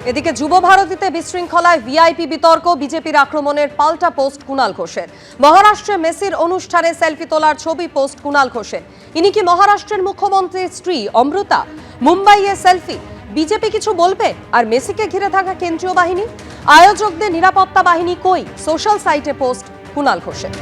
এদিকে যুব ভারতীতে বিশৃঙ্খলায় ভিআইপি বিতর্ক, বিজেপির আক্রমণের পাল্টা পোস্ট কুণাল ঘোষের। মহারাষ্ট্রে মেসির অনুষ্ঠানে সেলফি তোলার ছবি পোস্ট কুণাল ঘোষের। ইনি কি মহারাষ্ট্রের মুখ্যমন্ত্রীর স্ত্রী অমৃতা? মুম্বাইয়ে সেলফি, বিজেপি কিছু বলবে? আর মেসিকে ঘিরে থাকা কেন্দ্রীয় বাহিনী, আয়োজকদের নিরাপত্তা বাহিনী কই? সোশ্যাল সাইটে পোস্ট কুণাল ঘোষের।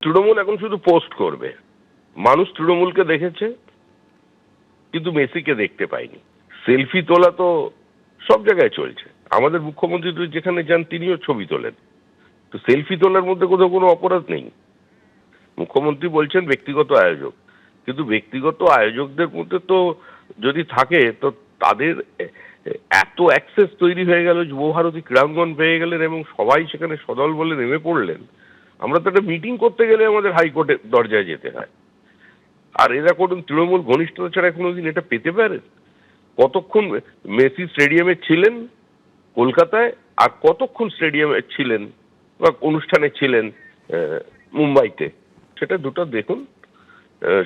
তৃণমূল এখন শুধু পোস্ট করবে। মানুষ তৃণমূলকে দেখেছে কিন্তু মেসিকে দেখতে পায়নি। সেলফি তোলা তো সব জায়গায় চলছে। আমাদের মুখ্যমন্ত্রী যেখানে যান তিনিও ছবি তোলেন। তো সেলফি তোলার মধ্যে কোথাও কোনো অপরাধ নেই। মুখ্যমন্ত্রী বলছেন ব্যক্তিগত আয়োজক, কিন্তু ব্যক্তিগত আয়োজকদের মধ্যে তো যদি থাকে তো তাদের এত অ্যাক্সেস তৈরি হয়ে গেল, যুবভারতী ক্রীড়াঙ্গন পেয়ে গেলেন এবং সবাই সেখানে সদল বলে নেমে পড়লেন। আমরা তো একটা মিটিং করতে গেলে আমাদের হাইকোর্টের দরজায় যেতে হয়। আর এরা কোনো তৃণমূল ঘনিষ্ঠতা ছাড়া কোনোদিন এটা পেতে পারে? কতক্ষণ মেসি স্টেডিয়ামে ছিলেন কলকাতায়, আর কতক্ষণ স্টেডিয়ামে ছিলেন বা অনুষ্ঠানে ছিলেন মুম্বাইতে, সেটা দুটো দেখুন।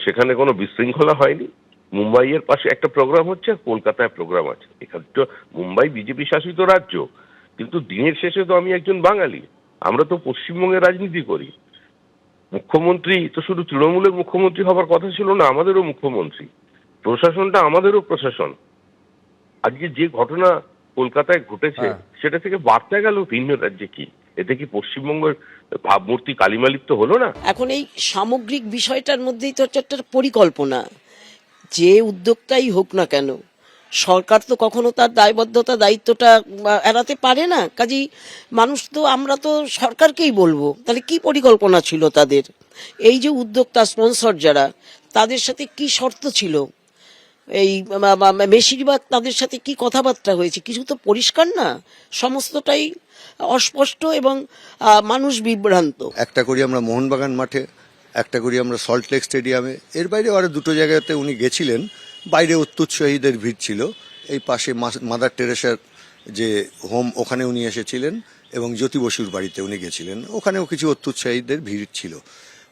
সেখানে কোনো বিশৃঙ্খলা হয়নি। মুম্বাইয়ের পাশে একটা প্রোগ্রাম হচ্ছে, কলকাতায় প্রোগ্রাম আছে। এখানে তো মুম্বাই বিজেপি শাসিত রাজ্য, কিন্তু দিনের শেষে তো আমি একজন বাঙালি। আমরা তো পশ্চিমবঙ্গে রাজনীতি করি। মুখ্যমন্ত্রী তো শুধু তৃণমূলের মুখ্যমন্ত্রী হবার কথা ছিল না, আমাদেরও মুখ্যমন্ত্রী। প্রশাসনটা আমাদেরও প্রশাসন। আজকে যে ঘটনা কলকাতায় ঘটেছে সেটা থেকে বার্তা গেল ভিন্ন রাজ্যে কি? এতে কি পশ্চিমবঙ্গের ভাবমূর্তি কালিমালিপ্ত হলো না? এখন এই সামগ্রিক বিষয়টার মধ্যেই তো একটা পরিকল্পনা। যে উদ্যোক্তাই হোক না কেন, সরকার তো কখনো তার দায়বদ্ধতা দায়িত্বটা এড়াতে পারে না। কাজেই মানুষ তো, আমরা তো সরকারকেই বলবো তাহলে কি পরিকল্পনা ছিল তাদের। এই যে উদ্যোক্তা স্পন্সর যারা, তাদের সাথে কি শর্ত ছিল, এই বেশিরভাগ তাদের সাথে কি কথাবার্তা হয়েছে, কিছু তো পরিষ্কার না। সমস্তটাই অস্পষ্ট এবং মানুষ বিভ্রান্ত। একটা করি আমরা মোহনবাগান মাঠে, একটা করি আমরা সল্টলেক স্টেডিয়ামে। এর বাইরে আরো দুটো জায়গাতে উনি গেছিলেন। বাইরে উৎসাহীদের ভিড় ছিল। এই পাশে মাদার টেরেসার যে হোম, ওখানে উনি এসেছিলেন, এবং জ্যোতি বসুর বাড়িতে উনি গেছিলেন, ওখানেও কিছু উৎসাহীদের ভিড় ছিল।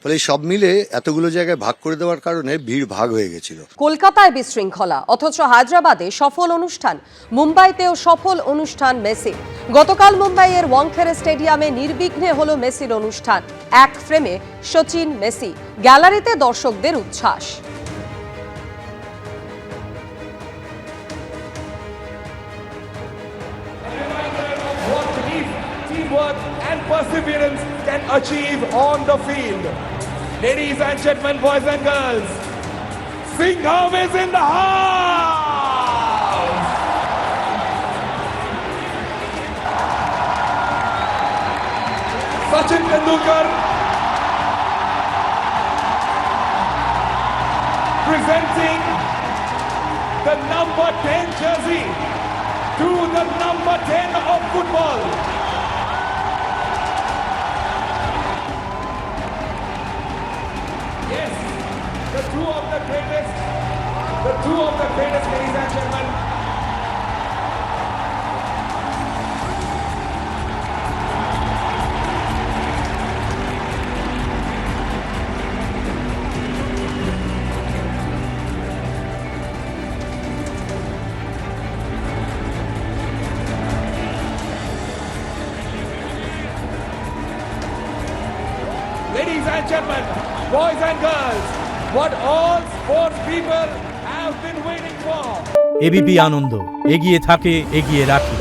ফলে সব মিলে এতগুলো জায়গায় ভাগ করে দেওয়ার কারণে ভিড় ভাগ হয়ে গেছিল। কলকাতায় বিশৃঙ্খলা, অথচ হায়দ্রাবাদে সফল অনুষ্ঠান, মুম্বাইতেও সফল অনুষ্ঠান মেসি। গতকাল মুম্বাইয়ের ওয়াংখেড়ে স্টেডিয়ামে নির্বিঘ্নে হলো মেসির অনুষ্ঠান। এক ফ্রেমে সচিন, মেসি, গ্যালারিতে দর্শকদের উচ্ছ্বাস। Teamwork and perseverance can achieve on the field. Ladies and gentlemen, boys and girls, Singham is in the house! Sachin Tendulkar presenting the number 10 jersey to the number 10 of football. Yes, the two of the greatest, ladies and gentlemen. Ladies and gentlemen, boys and girls, what all sports people have been waiting for. ABP Ananda, এগিয়ে থাকে, এগিয়ে রাখে।